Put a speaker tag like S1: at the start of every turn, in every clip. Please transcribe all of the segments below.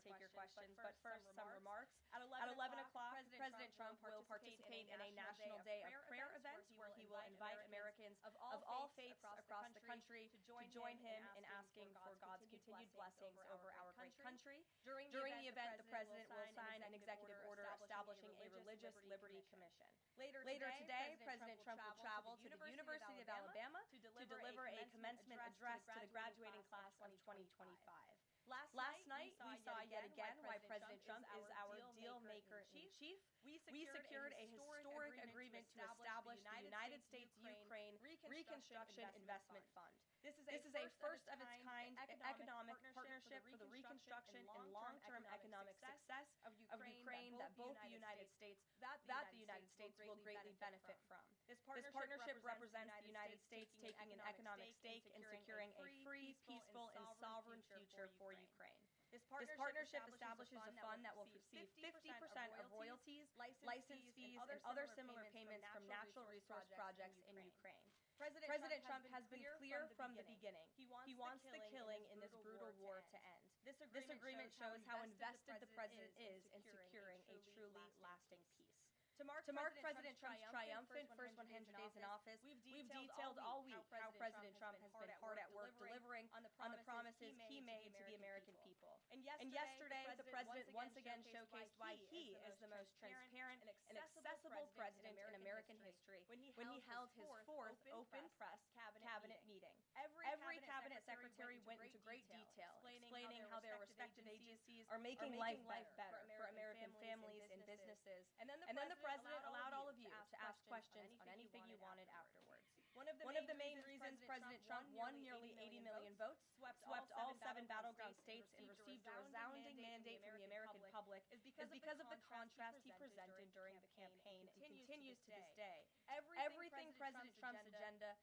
S1: take your questions. But first, some remarks. At 11 o'clock, President Trump will participate in a National Day of Prayer event where he will invite Americans of all faiths across the country to join him in asking for God's continued blessings over our great country. During the event, the President will sign an executive order establishing a Religious Liberty Commission. Later today, President Trump will travel to the University of Alabama to deliver a commencement address to the graduating class of 2025. Last night, we saw yet again why President Trump is our deal maker in chief. We secured a historic agreement to establish the United States-Ukraine Reconstruction Investment Fund. This is a first of its kind economic partnership for the reconstruction and long-term economic success of Ukraine that both the United States will greatly benefit from. This partnership represents the United States taking an economic stake in securing a free, peaceful, and sovereign future for Ukraine. This partnership establishes a fund that will receive 50% of royalties, license fees, and other similar payments from natural resource projects in Ukraine. President Trump has been clear from the beginning. He wants the killing in this brutal war to end. This agreement shows how invested the president is in securing a truly lasting peace. To mark President Trump's triumphant first 100 days in office, we've detailed all week how President Trump has been hard at work delivering on the promises he made to the American people. And yesterday, the president once again showcased why he is the most transparent and accessible president in American history when he held his fourth open press cabinet meeting. Every cabinet secretary went into great detail, explaining how their respective agencies are making life better for American families and businesses. And then the president allowed all of you to ask questions on anything you wanted afterwards. One of the main reasons President Trump won nearly 80 million votes, swept all 7 battleground states, and received a resounding mandate from the American public is because of the contrast he presented during the campaign and continues to this day. Everything President Trump's agenda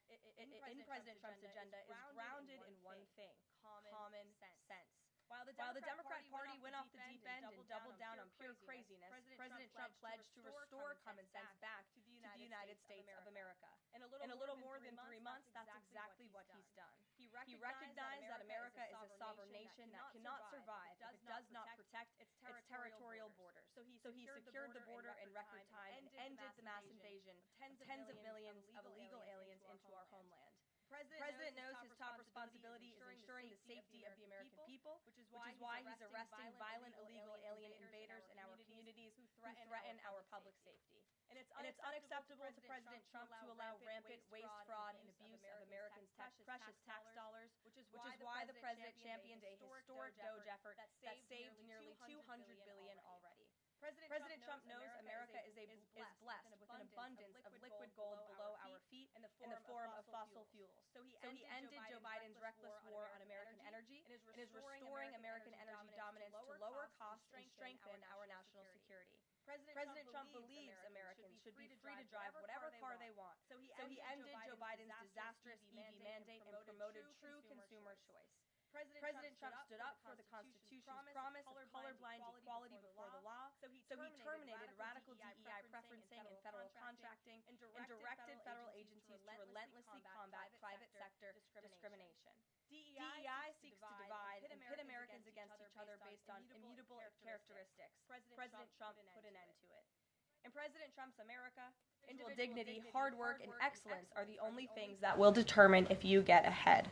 S1: is grounded in one thing: common sense. While the Democrat Party went off the deep end and doubled down on pure craziness, President Trump pledged to restore common sense back to the United States of America. In a little more than 3 months, that's exactly what he's done. He recognized that America is a sovereign nation that cannot survive if it does not protect its territorial borders. So he secured the border in record time and ended the mass invasion of tens of millions of illegal aliens into our homeland. The president knows his top responsibility is ensuring the safety of the American people, which is why he's arresting violent illegal alien invaders in our communities who threaten our public safety. And it's unacceptable to President Trump to allow rampant waste, fraud, and abuse of Americans' precious tax dollars, which is why the president championed a historic DOGE effort that saved nearly $200 billion already. President Trump knows America is blessed with an abundance of liquid gold below our feet in the form of fossil fuels. So he ended Joe Biden's reckless war on American energy and is restoring American energy dominance to lower costs and strengthen our national security. President Trump believes Americans should be free to drive whatever car they want. So he ended Joe Biden's disastrous EV mandate and promoted true consumer choice. President Trump stood up for the Constitution's promise of colorblind equality before the law, so he terminated radical DEI preferencing in federal contracting and directed federal agencies to relentlessly combat private sector discrimination. DEI seeks to divide and pit Americans against each other based on immutable characteristics. President Trump put an end to it. In President Trump's America, individual dignity, hard work, and excellence are the only things that will determine if you get ahead.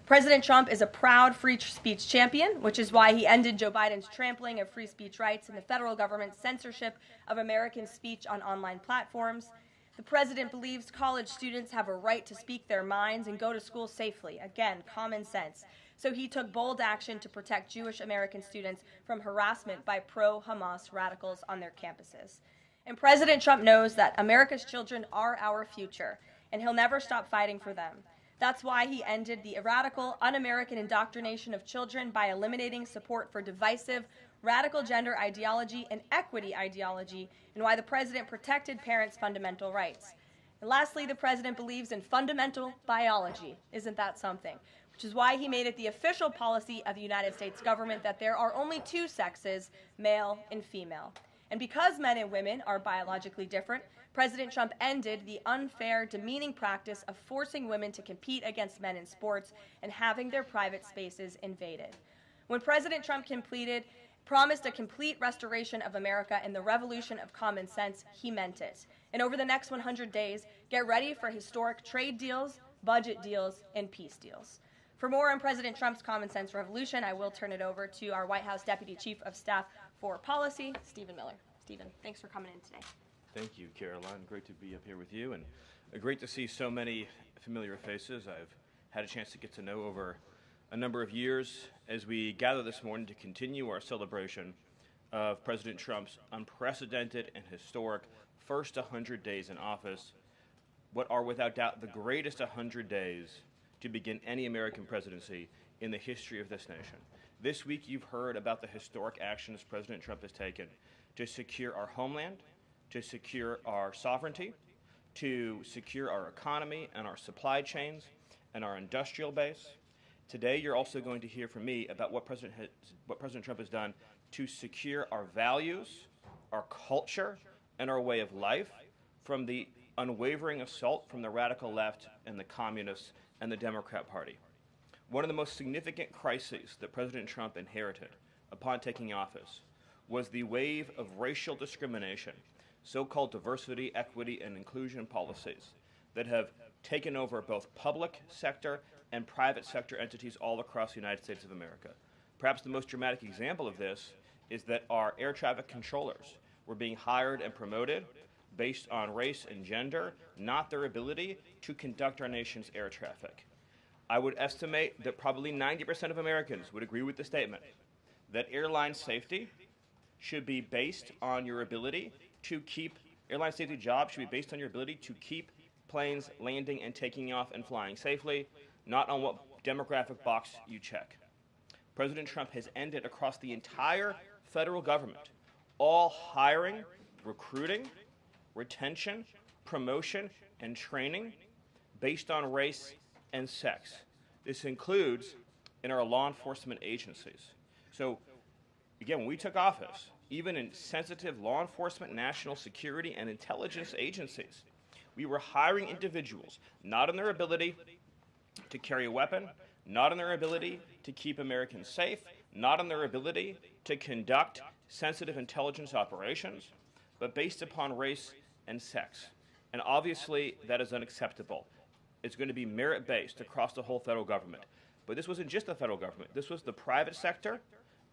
S1: President Trump is a proud free speech champion, which is why he ended Joe Biden's trampling of free speech rights and the federal government's censorship of American speech on online platforms. The president believes college students have a right to speak their minds and go to school safely. Again, common sense. So he took bold action to protect Jewish American students from harassment by pro-Hamas radicals on their campuses. And President Trump knows that America's children are our future, and he'll never stop fighting for them. That's why he ended the radical, un-American indoctrination of children by eliminating support for divisive, radical gender ideology and equity ideology, and why the president protected parents' fundamental rights. And lastly, the president believes in fundamental biology. Isn't that something? Which is why he made it the official policy of the United States government that there are only 2 sexes, male and female. And because men and women are biologically different, President Trump ended the unfair, demeaning practice of forcing women to compete against men in sports and having their private spaces invaded. When President Trump completed promised a complete restoration of America and the revolution of common sense, he meant it. And over the next 100 days, get ready for historic trade deals, budget deals, and peace deals. For more on President Trump's common sense revolution, I will turn it over to our White House Deputy Chief of Staff for Policy, Stephen Miller. Stephen, thanks for coming in today.
S2: Thank you, Karoline. Great to be up here with you, and great to see so many familiar faces I've had a chance to get to know over a number of years as we gather this morning to continue our celebration of President Trump's unprecedented and historic first 100 days in office, what are without doubt the greatest 100 days to begin any American presidency in the history of this nation. This week you've heard about the historic actions President Trump has taken to secure our homeland, to secure our sovereignty, to secure our economy and our supply chains and our industrial base. Today you're also going to hear from me about what President Trump has done to secure our values, our culture, and our way of life from the unwavering assault from the radical left and the communists and the Democrat Party. One of the most significant crises that President Trump inherited upon taking office was the wave of racial discrimination, so-called diversity, equity, and inclusion policies that have taken over both public sector and private sector entities all across the United States of America. Perhaps the most dramatic example of this is that our air traffic controllers were being hired and promoted based on race and gender, not their ability to conduct our nation's air traffic. I would estimate that probably 90% of Americans would agree with the statement that airline safety should be based on your ability to keep, airline safety jobs should be based on your ability to keep planes landing and taking off and flying safely, not on what demographic box you check. President Trump has ended across the entire federal government all hiring, recruiting, retention, promotion, and training based on race and sex. This includes in our law enforcement agencies. So, again, when we took office, even in sensitive law enforcement, national security, and intelligence agencies, we were hiring individuals not on their ability to carry a weapon, not on their ability to keep Americans safe, not on their ability to conduct sensitive intelligence operations, but based upon race and sex. And obviously, that is unacceptable. It's going to be merit-based across the whole federal government. But this wasn't just the federal government. This was the private sector,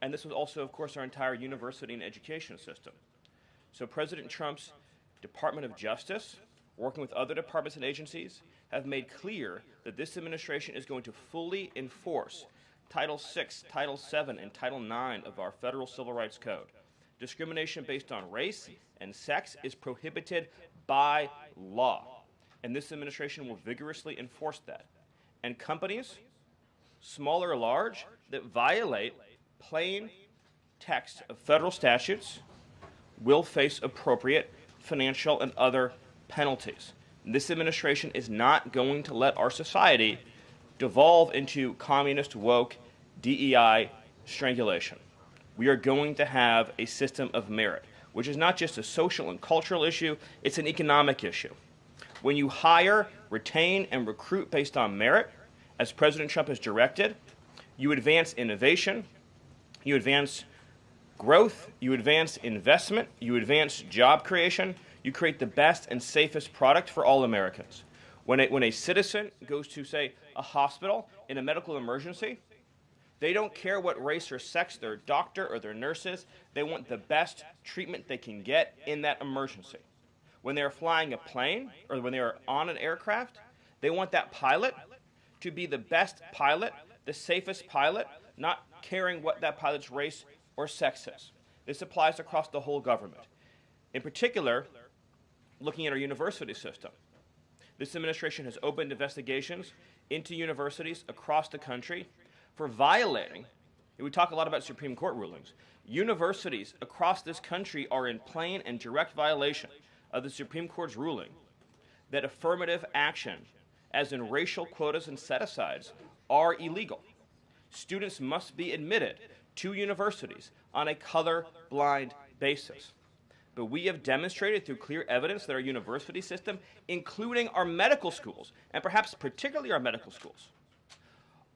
S2: and this was also, of course, our entire university and education system. So President Trump's Department of Justice, working with other departments and agencies, have made clear that this administration is going to fully enforce Title VI, Title VII, and Title IX of our federal civil rights code. Discrimination based on race and sex is prohibited by law, and this administration will vigorously enforce that. And companies, small or large, that violate plain text of federal statutes will face appropriate financial and other penalties. This administration is not going to let our society devolve into communist, woke, DEI strangulation. We are going to have a system of merit, which is not just a social and cultural issue, it's an economic issue. When you hire, retain, and recruit based on merit, as President Trump has directed, you advance innovation, you advance growth, you advance investment, you advance job creation, you create the best and safest product for all Americans. When a citizen goes to, say, a hospital in a medical emergency, they don't care what race or sex their doctor or their nurse is. They want the best treatment they can get in that emergency. When they're flying a plane or when they're on an aircraft, they want that pilot to be the best pilot, the safest pilot, not caring what that pilot's race or sex is. This applies across the whole government. In particular, looking at our university system, this administration has opened investigations into universities across the country for violating, and we talk a lot about Supreme Court rulings, universities across this country are in plain and direct violation of the Supreme Court's ruling that affirmative action, as in racial quotas and set-asides, are illegal. Students must be admitted to universities on a color-blind basis. But we have demonstrated through clear evidence that our university system, including our medical schools, and perhaps particularly our medical schools,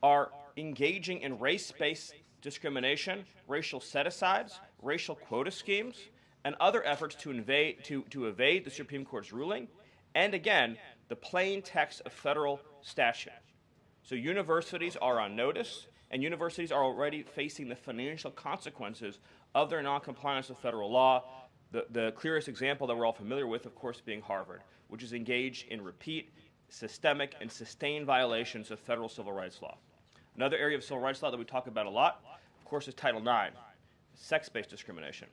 S2: are engaging in race-based discrimination, racial set-asides, racial quota schemes, and other efforts to evade the Supreme Court's ruling, and again, the plain text of federal statute. So universities are on notice, and universities are already facing the financial consequences of their noncompliance with federal law. The clearest example that we're all familiar with, of course, being Harvard, which is engaged in repeat, systemic, and sustained violations of federal civil rights law. Another area of civil rights law that we talk about a lot, of course, is Title IX, sex-based discrimination.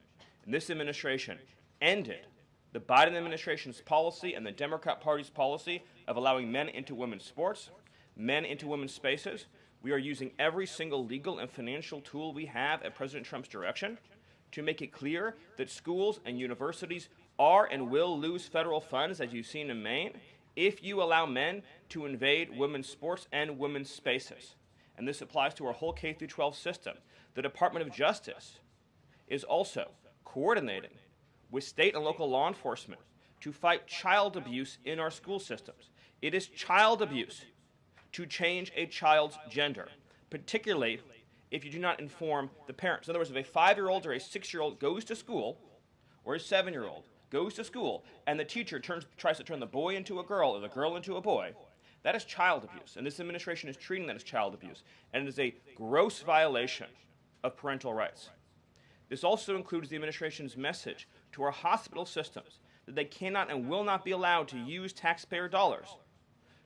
S2: And this administration ended the Biden administration's policy and the Democrat Party's policy of allowing men into women's sports, men into women's spaces. We are using every single legal and financial tool we have at President Trump's direction to make it clear that schools and universities are and will lose federal funds, as you've seen in Maine, if you allow men to invade women's sports and women's spaces. And this applies to our whole K-12 system. The Department of Justice is also coordinating with state and local law enforcement to fight child abuse in our school systems. It is child abuse to change a child's gender, particularly if you do not inform the parents. In other words, if a 5-year-old or a 6-year-old goes to school, or a 7-year-old goes to school, and the teacher tries to turn the boy into a girl or the girl into a boy, that is child abuse, and this administration is treating that as child abuse, and it is a gross violation of parental rights. This also includes the administration's message to our hospital systems that they cannot and will not be allowed to use taxpayer dollars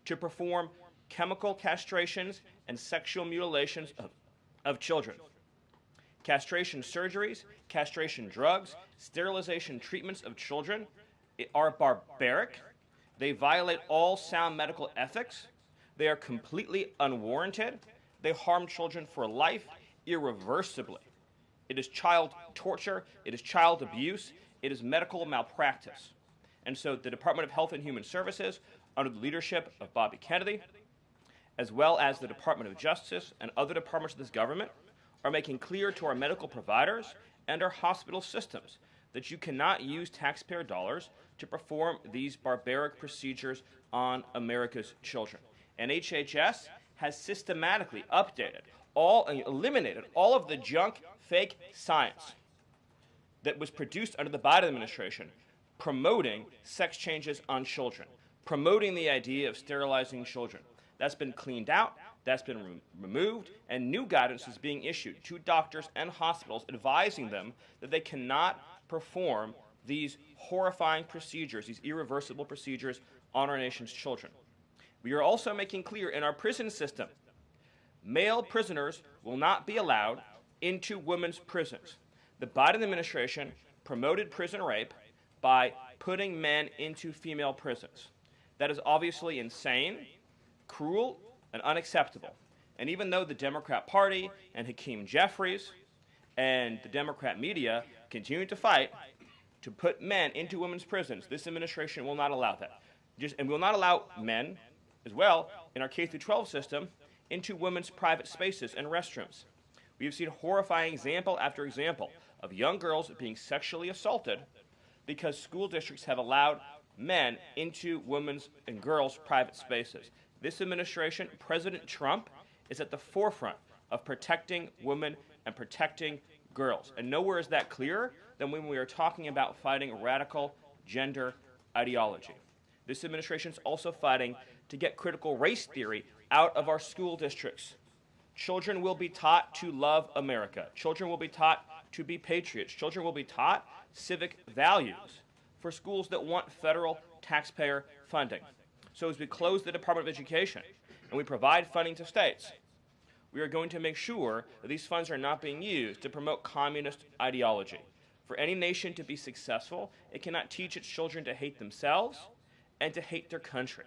S2: to perform chemical castrations and sexual mutilations of children. Castration surgeries, castration drugs, sterilization treatments of children are barbaric. They violate all sound medical ethics. They are completely unwarranted. They harm children for life irreversibly. It is child torture. It is child abuse. It is medical malpractice. And so the Department of Health and Human Services, under the leadership of Bobby Kennedy, as well as the Department of Justice and other departments of this government, are making clear to our medical providers and our hospital systems that you cannot use taxpayer dollars to perform these barbaric procedures on America's children. And HHS has systematically eliminated all of the junk, fake science that was produced under the Biden administration promoting sex changes on children, promoting the idea of sterilizing children. That's been cleaned out, that's been removed, and new guidance is being issued to doctors and hospitals advising them that they cannot perform these horrifying procedures, these irreversible procedures on our nation's children. We are also making clear in our prison system, male prisoners will not be allowed into women's prisons. The Biden administration promoted prison rape by putting men into female prisons. That is obviously insane, cruel, and unacceptable. And even though the Democrat Party and Hakeem Jeffries and the Democrat media continue to fight to put men into women's prisons, this administration will not allow that. And will not allow men, as well, in our K-12 system, into women's private spaces and restrooms. We have seen horrifying example after example of young girls being sexually assaulted because school districts have allowed men into women's and girls' private spaces. This administration, President Trump, is at the forefront of protecting women and protecting girls. And nowhere is that clearer than when we are talking about fighting radical gender ideology. This administration is also fighting to get critical race theory out of our school districts. Children will be taught to love America. Children will be taught to be patriots. Children will be taught civic values for schools that want federal taxpayer funding. So as we close the Department of Education and we provide funding to states, we are going to make sure that these funds are not being used to promote communist ideology. For any nation to be successful, it cannot teach its children to hate themselves and to hate their country.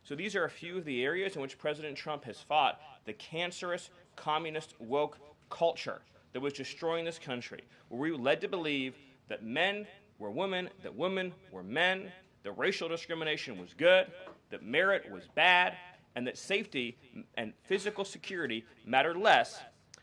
S2: So these are a few of the areas in which President Trump has fought the cancerous, communist, woke culture that was destroying this country, where we were led to believe that men were women, that women were men, that racial discrimination was good, that merit was bad, and that safety and physical security mattered less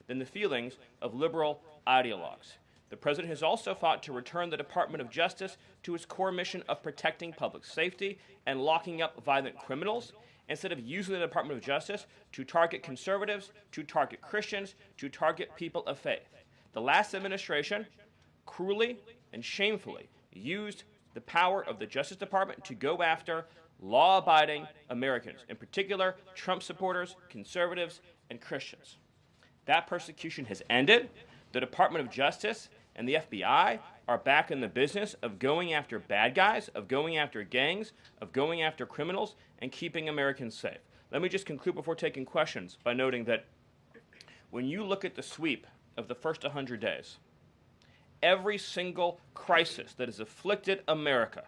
S2: than the feelings of liberal ideologues. The president has also fought to return the Department of Justice to its core mission of protecting public safety and locking up violent criminals, instead of using the Department of Justice to target conservatives, to target Christians, to target people of faith. The last administration cruelly and shamefully used the power of the Justice Department to go after law-abiding Americans, in particular Trump supporters, conservatives, and Christians. That persecution has ended. The Department of Justice and the FBI are back in the business of going after bad guys, of going after gangs, of going after criminals, and keeping Americans safe. Let me just conclude before taking questions by noting that when you look at the sweep of the first 100 days, every single crisis that has afflicted America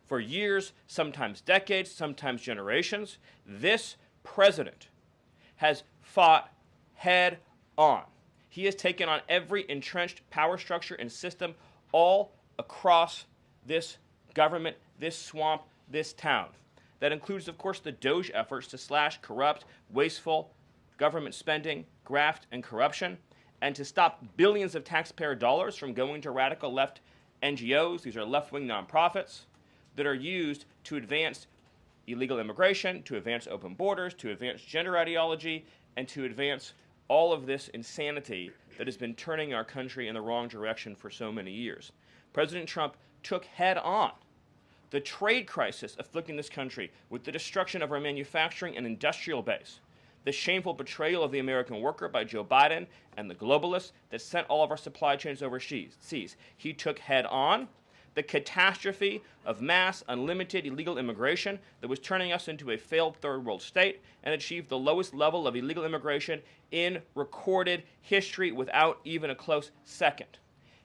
S2: for years, sometimes decades, sometimes generations, this president has fought head on. He has taken on every entrenched power structure and system all across this government, this swamp, this town. That includes, of course, the DOGE efforts to slash corrupt, wasteful government spending, graft, and corruption, and to stop billions of taxpayer dollars from going to radical left NGOs. These are left-wing nonprofits that are used to advance illegal immigration, to advance open borders, to advance gender ideology, and to advance all of this insanity that has been turning our country in the wrong direction for so many years. President Trump took head on the trade crisis afflicting this country with the destruction of our manufacturing and industrial base, the shameful betrayal of the American worker by Joe Biden and the globalists that sent all of our supply chains overseas. He took head on the catastrophe of mass, unlimited illegal immigration that was turning us into a failed third world state, and achieved the lowest level of illegal immigration in recorded history without even a close second.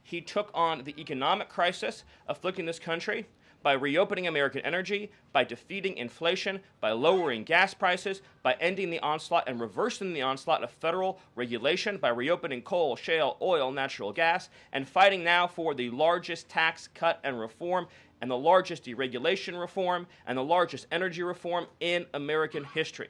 S2: He took on the economic crisis afflicting this country by reopening American energy, by defeating inflation, by lowering gas prices, by ending the onslaught and reversing the onslaught of federal regulation, by reopening coal, shale, oil, natural gas, and fighting now for the largest tax cut and reform, and the largest deregulation reform, and the largest energy reform in American history.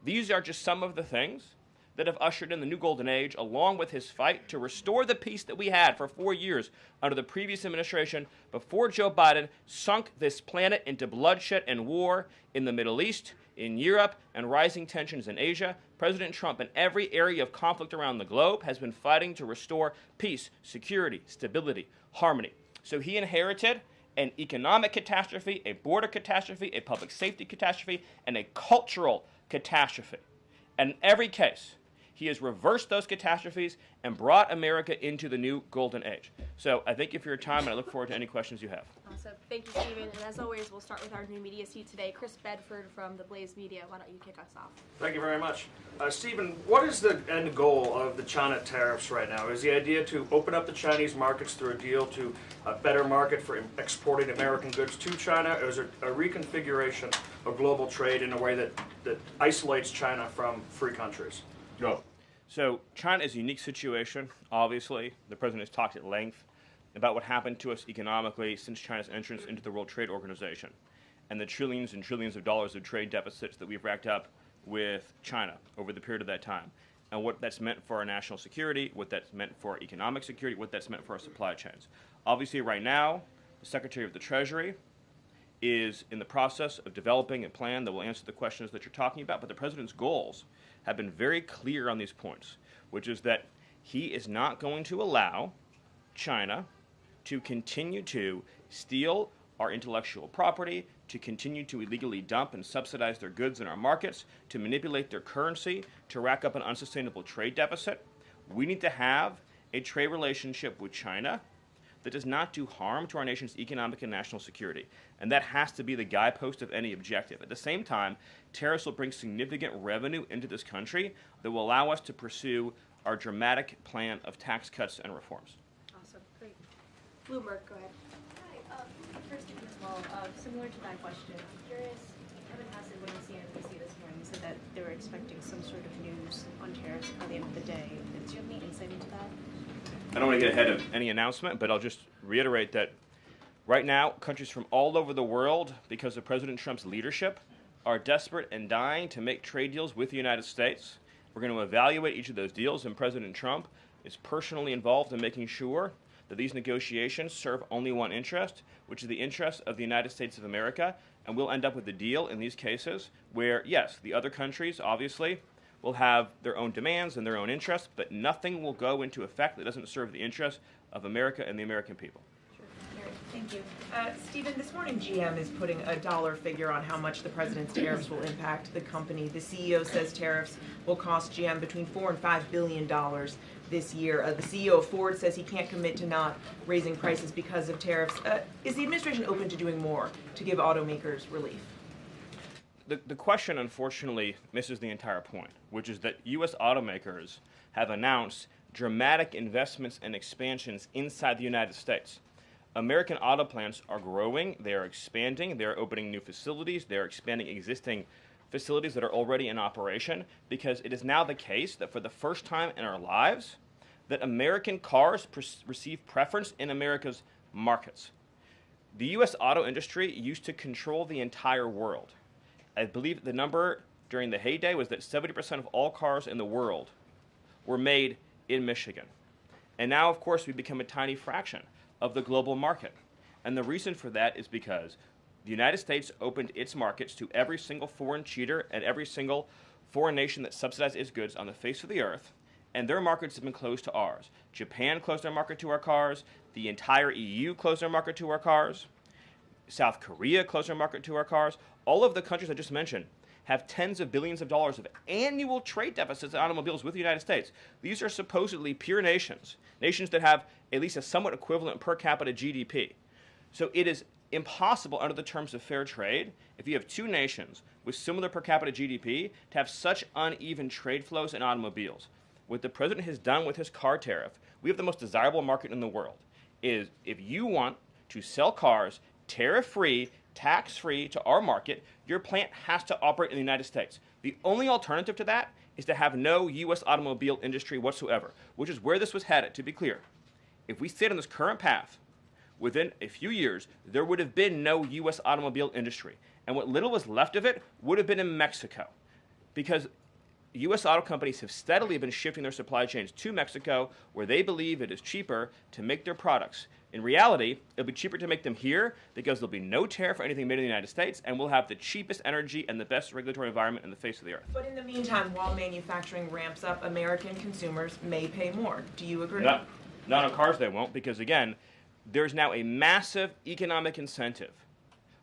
S2: These are just some of the things that have ushered in the new golden age, along with his fight to restore the peace that we had for 4 years under the previous administration before Joe Biden sunk this planet into bloodshed and war in the Middle East, in Europe, and rising tensions in Asia. President Trump, in every area of conflict around the globe, has been fighting to restore peace, security, stability, harmony. So he inherited an economic catastrophe, a border catastrophe, a public safety catastrophe, and a cultural catastrophe. And in every case, he has reversed those catastrophes and brought America into the new golden age. So I thank you for your time, and I look forward to any questions you have.
S1: Awesome. Thank you, Stephen. And as always, we'll start with our new media seat today. Chris Bedford from the Blaze Media. Why don't you kick us off?
S3: Thank you very much. Stephen, what is the end goal of the China tariffs right now? Is the idea to open up the Chinese markets through a deal to a better market for exporting American goods to China, or is it a reconfiguration of global trade in a way that isolates China from free countries?
S2: No. So China is a unique situation, obviously. The president has talked at length about what happened to us economically since China's entrance into the World Trade Organization and the trillions and trillions of dollars of trade deficits that we've racked up with China over the period of that time, and what that's meant for our national security, what that's meant for our economic security, what that's meant for our supply chains. Obviously, right now, the Secretary of the Treasury is in the process of developing a plan that will answer the questions that you're talking about, but the president's goals have been very clear on these points, which is that he is not going to allow China to continue to steal our intellectual property, to continue to illegally dump and subsidize their goods in our markets, to manipulate their currency, to rack up an unsustainable trade deficit. We need to have a trade relationship with China that does not do harm to our nation's economic and national security. And that has to be the guidepost of any objective. At the same time, tariffs will bring significant revenue into this country that will allow us to pursue our dramatic plan of tax cuts and reforms.
S1: Awesome. Great. Bloomberg, go ahead.
S4: Hi. First, as well, similar to that question, I'm curious, Kevin Hassett, when you see NBC this morning, said that they were expecting some sort of news on tariffs by the end of the day. Do you have any insight into that?
S2: I don't want to get ahead of any announcement, but I'll just reiterate that right now, countries from all over the world, because of President Trump's leadership, are desperate and dying to make trade deals with the United States. We're going to evaluate each of those deals, and President Trump is personally involved in making sure that these negotiations serve only one interest, which is the interest of the United States of America, and we'll end up with a deal in these cases where, yes, the other countries obviously will have their own demands and their own interests, but nothing will go into effect that doesn't serve the interests of America and the American people.
S5: Thank you. Stephen, this morning GM is putting a dollar figure on how much the president's tariffs will impact the company. The CEO says tariffs will cost GM between $4 and $5 billion this year. The CEO of Ford says he can't commit to not raising prices because of tariffs. Is the administration open to doing more to give automakers relief?
S2: The question, unfortunately, misses the entire point, which is that U.S. automakers have announced dramatic investments and expansions inside the United States. American auto plants are growing, they are expanding, they are opening new facilities, they are expanding existing facilities that are already in operation, because it is now the case that for the first time in our lives, that American cars receive preference in America's markets. The U.S. auto industry used to control the entire world. I believe the number during the heyday was that 70% of all cars in the world were made in Michigan. And now, of course, we've become a tiny fraction of the global market. And the reason for that is because the United States opened its markets to every single foreign cheater and every single foreign nation that subsidized its goods on the face of the earth, and their markets have been closed to ours. Japan closed their market to our cars. The entire EU closed their market to our cars. South Korea closed their market to our cars. All of the countries I just mentioned have tens of billions of dollars of annual trade deficits in automobiles with the United States. These are supposedly pure nations, nations that have at least a somewhat equivalent per capita GDP. So it is impossible under the terms of fair trade, if you have two nations with similar per capita GDP, to have such uneven trade flows in automobiles. What the president has done with his car tariff, we have the most desirable market in the world, is if you want to sell cars tariff-free, tax-free to our market, your plant has to operate in the United States. The only alternative to that is to have no U.S. automobile industry whatsoever, which is where this was headed, to be clear. If we stayed on this current path, within a few years, there would have been no U.S. automobile industry. And what little was left of it would have been in Mexico. Because U.S. auto companies have steadily been shifting their supply chains to Mexico, where they believe it is cheaper to make their products. In reality, it'll be cheaper to make them here because there'll be no tariff for anything made in the United States, and we'll have the cheapest energy and the best regulatory environment in the face of the earth.
S5: But in the meantime, while manufacturing ramps up, American consumers may pay more. Do you agree?
S2: Not on cars they won't, because again, there's now a massive economic incentive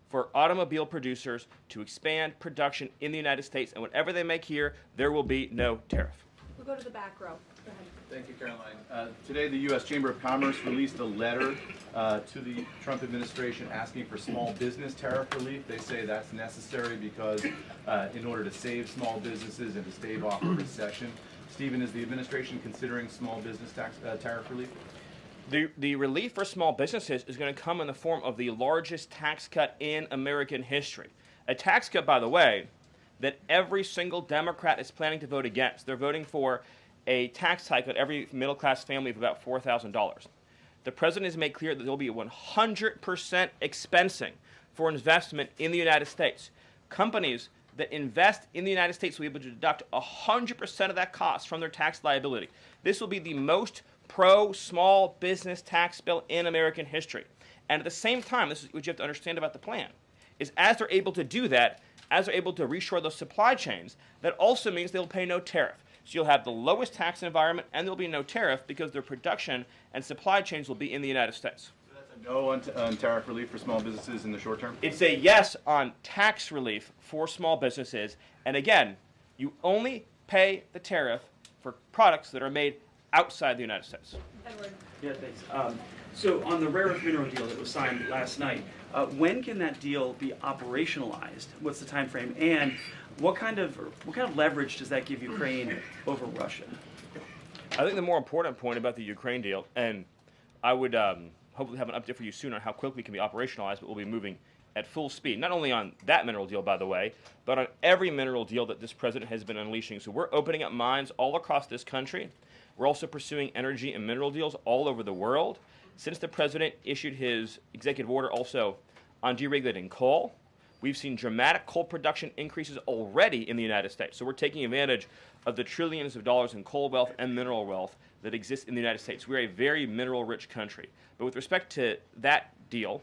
S2: for automobile producers to expand production in the United States, and whatever they make here, there will be no tariff.
S1: We'll go to the back row. Go ahead.
S6: Thank you, Karoline. Today, the U.S. Chamber of Commerce released a letter to the Trump administration asking for small business tariff relief. They say that's necessary because in order to save small businesses and to stave off a recession. Stephen, is the administration considering small business tariff relief?
S2: The relief for small businesses is going to come in the form of the largest tax cut in American history. A tax cut, by the way, that every single Democrat is planning to vote against. They're voting for a tax hike on every middle-class family of about $4,000. The president has made clear that there will be 100% expensing for investment in the United States. Companies that invest in the United States will be able to deduct 100% of that cost from their tax liability. This will be the most pro-small business tax bill in American history. And at the same time, this is what you have to understand about the plan, is as they're able to do that, as they're able to reshore those supply chains, that also means they'll pay no tariff. So you'll have the lowest tax environment, and there'll be no tariff because their production and supply chains will be in the United States.
S6: So that's a no on tariff relief for small businesses in the short term?
S2: It's a yes on tax relief for small businesses. And again, you only pay the tariff for products that are made outside the United States.
S1: Edward.
S7: Yeah, thanks. So on the rare earth mineral deal that was signed last night, when can that deal be operationalized? What's the time frame? And what kind of leverage does that give Ukraine over Russia?
S2: I think the more important point about the Ukraine deal, and I would hopefully have an update for you soon on how quickly it can be operationalized, but we'll be moving at full speed, not only on that mineral deal, by the way, but on every mineral deal that this president has been unleashing. So we're opening up mines all across this country. We're also pursuing energy and mineral deals all over the world. Since the president issued his executive order also on deregulating coal, We've seen dramatic coal production increases already in the United States. So we're taking advantage of the trillions of dollars in coal wealth and mineral wealth that exists in the United States. We're a very mineral-rich country. But with respect to that deal,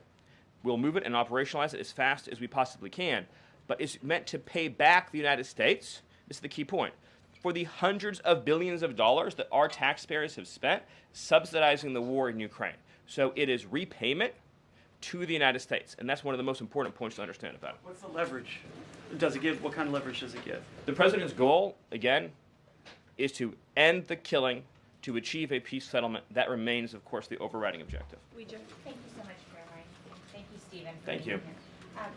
S2: we'll move it and operationalize it as fast as we possibly can. But it's meant to pay back the United States, this is the key point, for the hundreds of billions of dollars that our taxpayers have spent subsidizing the war in Ukraine. So it is repayment to the United States, and that's one of the most important points to understand about it.
S7: What's the leverage? Does it give? What kind of leverage does it give?
S2: The president's goal, again, is to end the killing, to achieve a peace settlement. That remains, of course, the overriding objective.
S8: Thank you so much, Karoline. Thank you, Stephen.
S2: Thank you.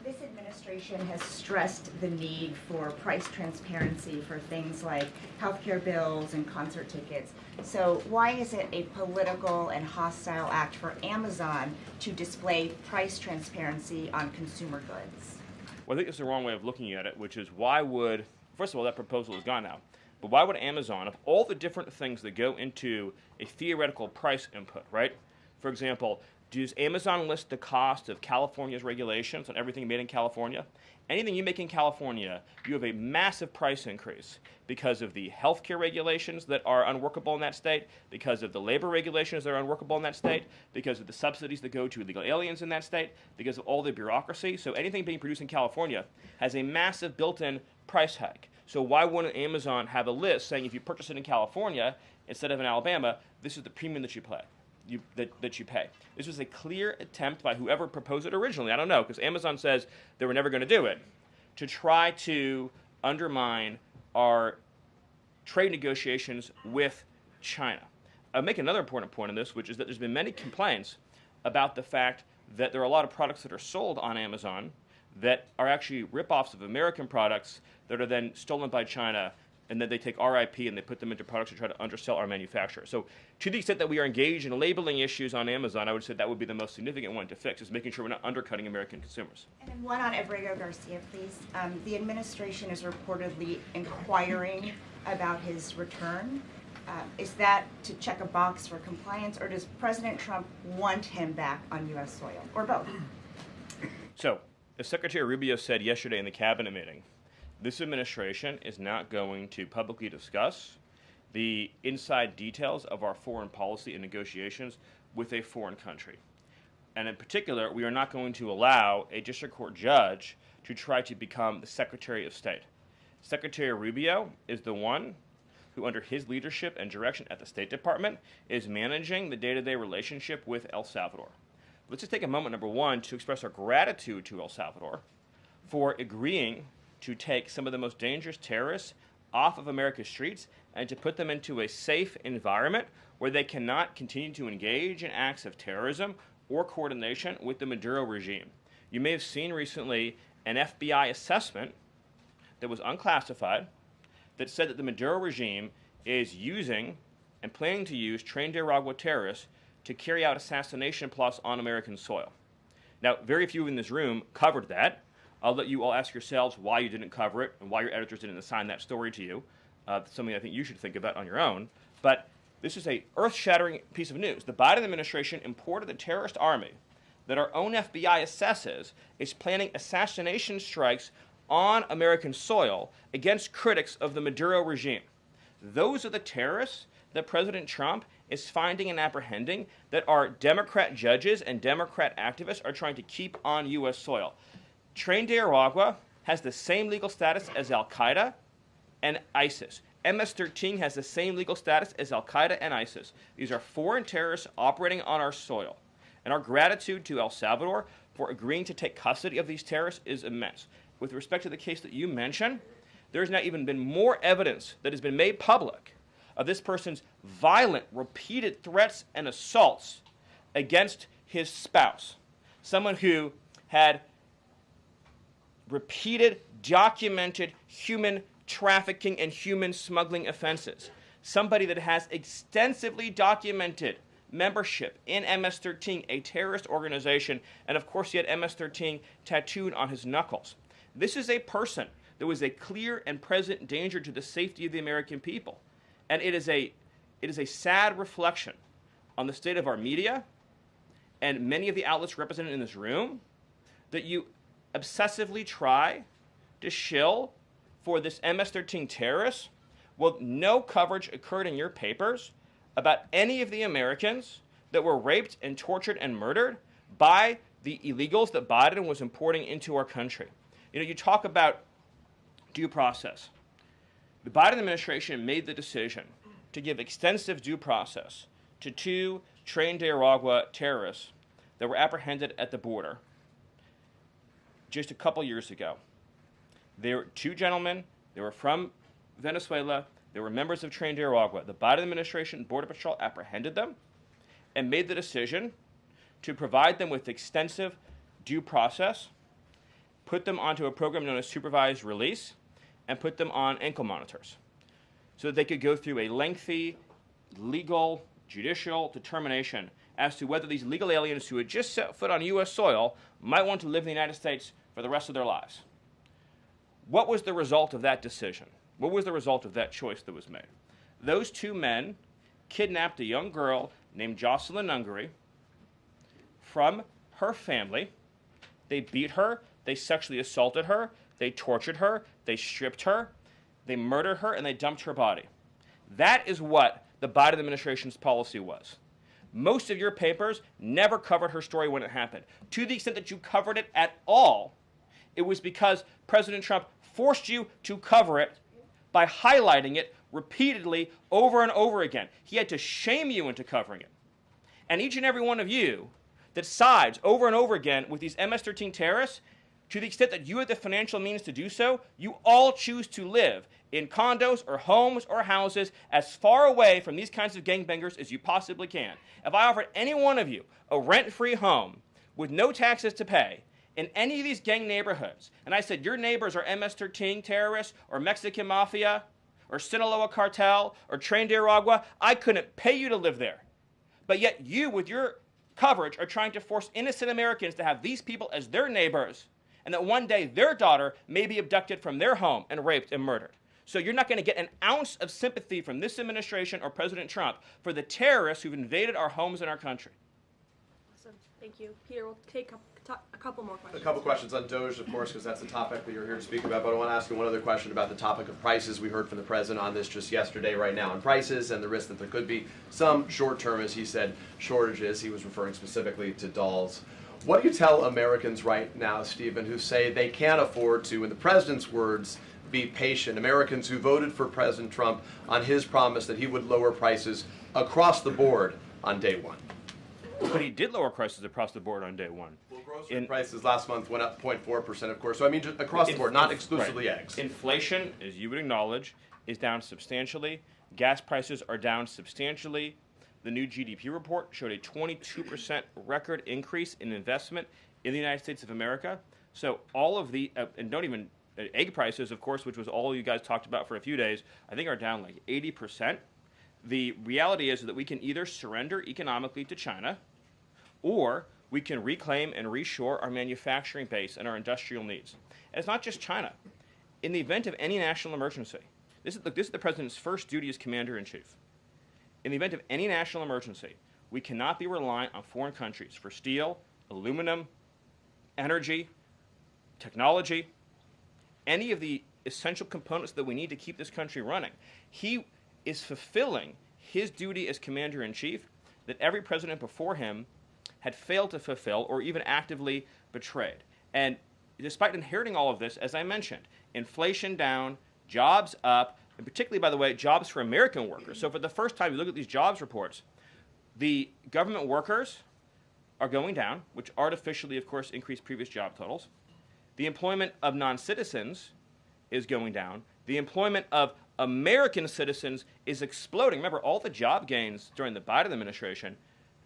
S8: This administration has stressed the need for price transparency for things like healthcare bills and concert tickets. So why is it a political and hostile act for Amazon to display price transparency on consumer goods?
S2: Well, I think it's the wrong way of looking at it, which is why would, first of all, that proposal is gone now, but why would Amazon, of all the different things that go into a theoretical price input, right? For example, does Amazon list the cost of California's regulations on everything made in California? Anything you make in California, you have a massive price increase because of the healthcare regulations that are unworkable in that state, because of the labor regulations that are unworkable in that state, because of the subsidies that go to illegal aliens in that state, because of all the bureaucracy. So anything being produced in California has a massive built-in price hike. So why wouldn't Amazon have a list saying if you purchase it in California instead of in Alabama, this is the premium that you pay? That you pay. This was a clear attempt by whoever proposed it originally, I don't know, because Amazon says they were never going to do it, to try to undermine our trade negotiations with China. I'll make another important point on this, which is that there's been many complaints about the fact that there are a lot of products that are sold on Amazon that are actually ripoffs of American products that are then stolen by China, and then they take our IP and they put them into products to try to undersell our manufacturers. So to the extent that we are engaged in labeling issues on Amazon, I would say that would be the most significant one to fix, is making sure we're not undercutting American consumers.
S8: And then one on Abrego Garcia, please. The administration is reportedly inquiring about his return. Is that to check a box for compliance, or does President Trump want him back on U.S. soil, or both?
S2: So, as Secretary Rubio said yesterday in the cabinet meeting, this administration is not going to publicly discuss the inside details of our foreign policy and negotiations with a foreign country. And in particular, we are not going to allow a district court judge to try to become the Secretary of State. Secretary Rubio is the one who, under his leadership and direction at the State Department, is managing the day-to-day relationship with El Salvador. Let's just take a moment, number one, to express our gratitude to El Salvador for agreeing to take some of the most dangerous terrorists off of America's streets and to put them into a safe environment where they cannot continue to engage in acts of terrorism or coordination with the Maduro regime. You may have seen recently an FBI assessment that was unclassified that said that the Maduro regime is using and planning to use trained Aragua terrorists to carry out assassination plots on American soil. Now, very few in this room covered that. I'll let you all ask yourselves why you didn't cover it and why your editors didn't assign that story to you. Something I think you should think about on your own. But this is a earth-shattering piece of news. The Biden administration imported a terrorist army that our own FBI assesses is planning assassination strikes on American soil against critics of the Maduro regime. Those are the terrorists that President Trump is finding and apprehending that our Democrat judges and Democrat activists are trying to keep on U.S. soil. Train de Aragua has the same legal status as Al-Qaeda and ISIS. MS-13 has the same legal status as Al-Qaeda and ISIS. These are foreign terrorists operating on our soil. And our gratitude to El Salvador for agreeing to take custody of these terrorists is immense. With respect to the case that you mentioned, there has now even been more evidence that has been made public of this person's violent, repeated threats and assaults against his spouse. Someone who had repeated, documented human trafficking and human smuggling offenses. Somebody that has extensively documented membership in MS-13, a terrorist organization, and of course he had MS-13 tattooed on his knuckles. This is a person that was a clear and present danger to the safety of the American people. And it is a sad reflection on the state of our media and many of the outlets represented in this room that you obsessively try to shill for this MS-13 terrorist, well, no coverage occurred in your papers about any of the Americans that were raped and tortured and murdered by the illegals that Biden was importing into our country. You know, you talk about due process. The Biden administration made the decision to give extensive due process to 2 trained Nicaragua terrorists that were apprehended at the border just a couple years ago. They were 2 gentlemen. They were from Venezuela. They were members of trained Nicaragua. The Biden administration Border Patrol apprehended them and made the decision to provide them with extensive due process, put them onto a program known as supervised release, and put them on ankle monitors so that they could go through a lengthy legal, judicial determination as to whether these legal aliens who had just set foot on U.S. soil might want to live in the United States for the rest of their lives. What was the result of that decision? What was the result of that choice that was made? Those 2 men kidnapped a young girl named Jocelyn Ungary from her family. They beat her, they sexually assaulted her, they tortured her, they stripped her, they murdered her, and they dumped her body. That is what the Biden administration's policy was. Most of your papers never covered her story when it happened. To the extent that you covered it at all, it was because President Trump forced you to cover it by highlighting it repeatedly over and over again. He had to shame you into covering it. And each and every one of you that sides over and over again with these MS-13 terrorists, to the extent that you have the financial means to do so, you all choose to live in condos or homes or houses as far away from these kinds of gangbangers as you possibly can. If I offered any one of you a rent-free home with no taxes to pay in any of these gang neighborhoods, and I said your neighbors are MS-13 terrorists or Mexican mafia or Sinaloa cartel or trained Nicaragua, I couldn't pay you to live there. But yet you, with your coverage, are trying to force innocent Americans to have these people as their neighbors, and that one day their daughter may be abducted from their home and raped and murdered. So you're not going to get an ounce of sympathy from this administration or President Trump for the terrorists who've invaded our homes and our country.
S1: Awesome. Thank you. Peter, we'll take a couple more questions.
S9: A couple questions on DOGE, of course, because that's the topic that you're here to speak about. But I want to ask you one other question about the topic of prices. We heard from the president on this just yesterday, right now, on prices and the risk that there could be some short-term, as he said, shortages. He was referring specifically to dolls. What do you tell Americans right now, Stephen, who say they can't afford to, in the president's words, be patient? Americans who voted for President Trump on his promise that he would lower prices across the board on day one.
S2: But he did lower prices across the board on day one.
S9: Well, grocery prices last month went up 0.4%, of course. So I mean, just across the board, not exclusively eggs.
S2: Inflation, as you would acknowledge, is down substantially. Gas prices are down substantially. The new GDP report showed a 22% record increase in investment in the United States of America. So all of the, and don't even, egg prices, of course, which was all you guys talked about for a few days, I think are down like 80%. The reality is that we can either surrender economically to China, or we can reclaim and reshore our manufacturing base and our industrial needs. And it's not just China. In the event of any national emergency, this is the president's first duty as commander-in-chief. In the event of any national emergency, we cannot be reliant on foreign countries for steel, aluminum, energy, technology, any of the essential components that we need to keep this country running. He is fulfilling his duty as commander-in-chief that every president before him had failed to fulfill or even actively betrayed. And despite inheriting all of this, as I mentioned, inflation down, jobs up, and particularly, by the way, jobs for American workers. So for the first time, you look at these jobs reports, the government workers are going down, which artificially, of course, increased previous job totals. The employment of non-citizens is going down. The employment of American citizens is exploding. Remember, all the job gains during the Biden administration,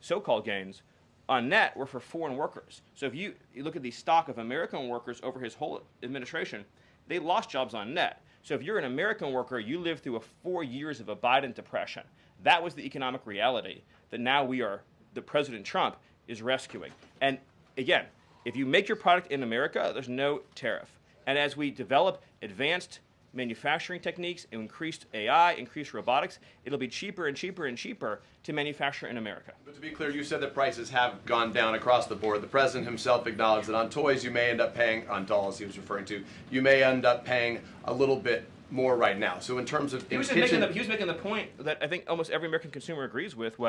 S2: so-called gains, on net were for foreign workers. So if you look at the stock of American workers over his whole administration, they lost jobs on net. So if you're an American worker, you lived through 4 years of a Biden depression. That was the economic reality that now that President Trump is rescuing. And again, if you make your product in America, there's no tariff. And as we develop advanced manufacturing techniques, increased AI, increased robotics, it'll be cheaper and cheaper and cheaper to manufacture in America.
S9: But to be clear, you said that prices have gone down across the board. The president himself acknowledged that on toys you may end up paying, on dolls he was referring to, you may end up paying a little bit more right now. So in terms of
S2: he was making the point that I think almost every American consumer agrees with.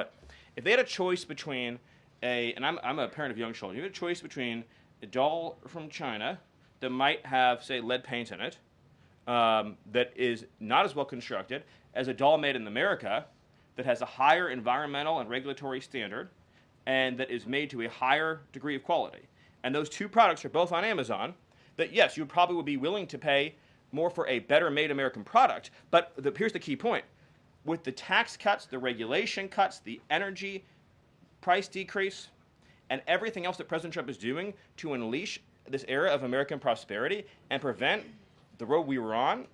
S2: If they had a choice between and I'm a parent of young children, you had a choice between a doll from China that might have, say, lead paint in it, that is not as well constructed as a doll made in America that has a higher environmental and regulatory standard and that is made to a higher degree of quality. And those two products are both on Amazon, that yes, you probably would be willing to pay more for a better made American product, but here's the key point. With the tax cuts, the regulation cuts, the energy price decrease, and everything else that President Trump is doing to unleash this era of American prosperity and prevent the road we were on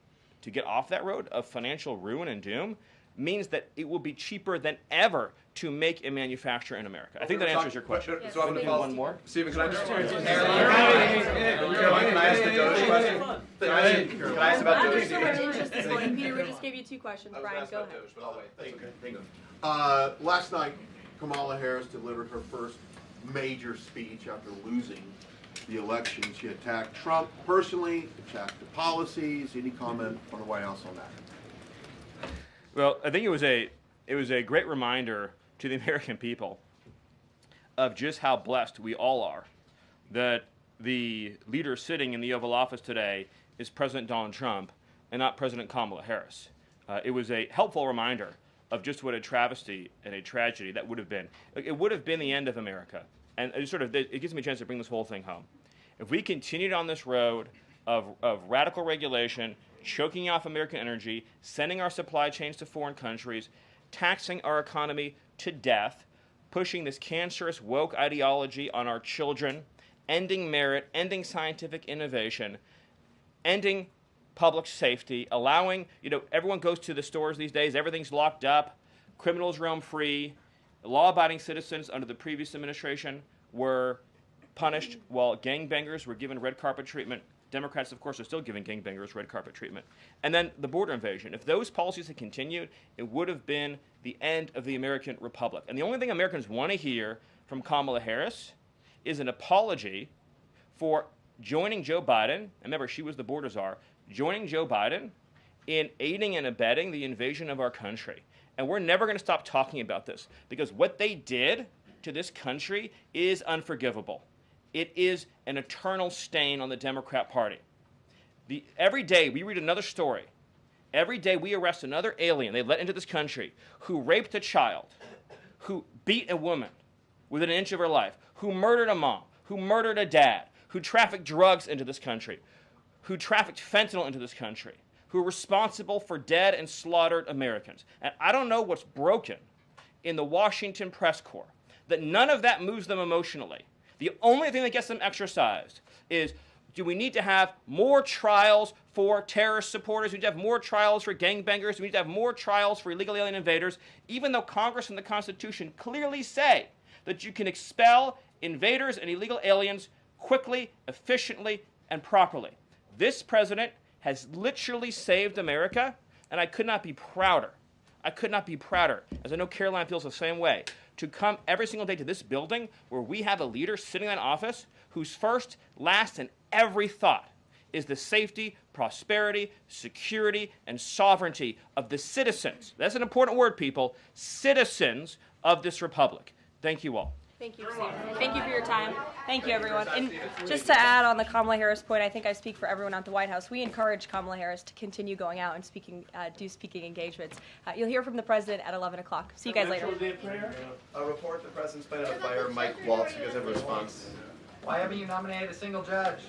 S2: to get off that road of financial ruin and doom, means that it will be cheaper than ever to make and manufacture in America. I think that answers your question.
S9: So I'm going to follow
S2: one more.
S9: Stephen, can I just... Caroline, can I ask the Doge question? Can I ask about Doge?
S1: Peter, we just gave you 2 questions. Brian, go ahead.
S9: Doge, but I'll wait. Thank you.
S10: Last night, Kamala Harris delivered her first major speech after losing the election. She attacked Trump personally, attacked the policies. Any comment from the White House on that?
S2: Well, I think it was a great reminder to the American people of just how blessed we all are that the leader sitting in the Oval Office today is President Donald Trump and not President Kamala Harris. It was a helpful reminder of just what a travesty and a tragedy that would have been. It would have been the end of America. And it gives me a chance to bring this whole thing home. If we continued on this road of radical regulation, choking off American energy, sending our supply chains to foreign countries, taxing our economy to death, pushing this cancerous woke ideology on our children, ending merit, ending scientific innovation, ending public safety, allowing, everyone goes to the stores these days, everything's locked up, criminals roam free, law-abiding citizens under the previous administration were punished while gangbangers were given red carpet treatment. Democrats, of course, are still giving gangbangers red carpet treatment. And then the border invasion. If those policies had continued, it would have been the end of the American Republic. And the only thing Americans want to hear from Kamala Harris is an apology for joining Joe Biden, and remember, she was the border czar, joining Joe Biden in aiding and abetting the invasion of our country. And we're never going to stop talking about this, because what they did to this country is unforgivable. It is an eternal stain on the Democrat Party. Every day we read another story. Every day we arrest another alien they let into this country who raped a child, who beat a woman within an inch of her life, who murdered a mom, who murdered a dad, who trafficked drugs into this country, who trafficked fentanyl into this country, who are responsible for dead and slaughtered Americans. And I don't know what's broken in the Washington press corps, that none of that moves them emotionally. The only thing that gets them exercised is, do we need to have more trials for terrorist supporters? Do we need to have more trials for gangbangers? Do we need to have more trials for illegal alien invaders? Even though Congress and the Constitution clearly say that you can expel invaders and illegal aliens quickly, efficiently, and properly. This president has literally saved America, and I could not be prouder. I could not be prouder, as I know Karoline feels the same way, to come every single day to this building where we have a leader sitting in office whose first, last, and every thought is the safety, prosperity, security, and sovereignty of the citizens. That's an important word, people. Citizens of this republic. Thank you all.
S1: Thank you, Steve. Thank you for your time. Thank you, everyone. And just to add on the Kamala Harris point, I think I speak for everyone at the White House. We encourage Kamala Harris to continue going out and do speaking engagements. You'll hear from the president at 11 o'clock. See you guys later.
S9: A report, the president's planning to fire Mike Waltz. You guys have a response?
S11: Why haven't you nominated a single judge?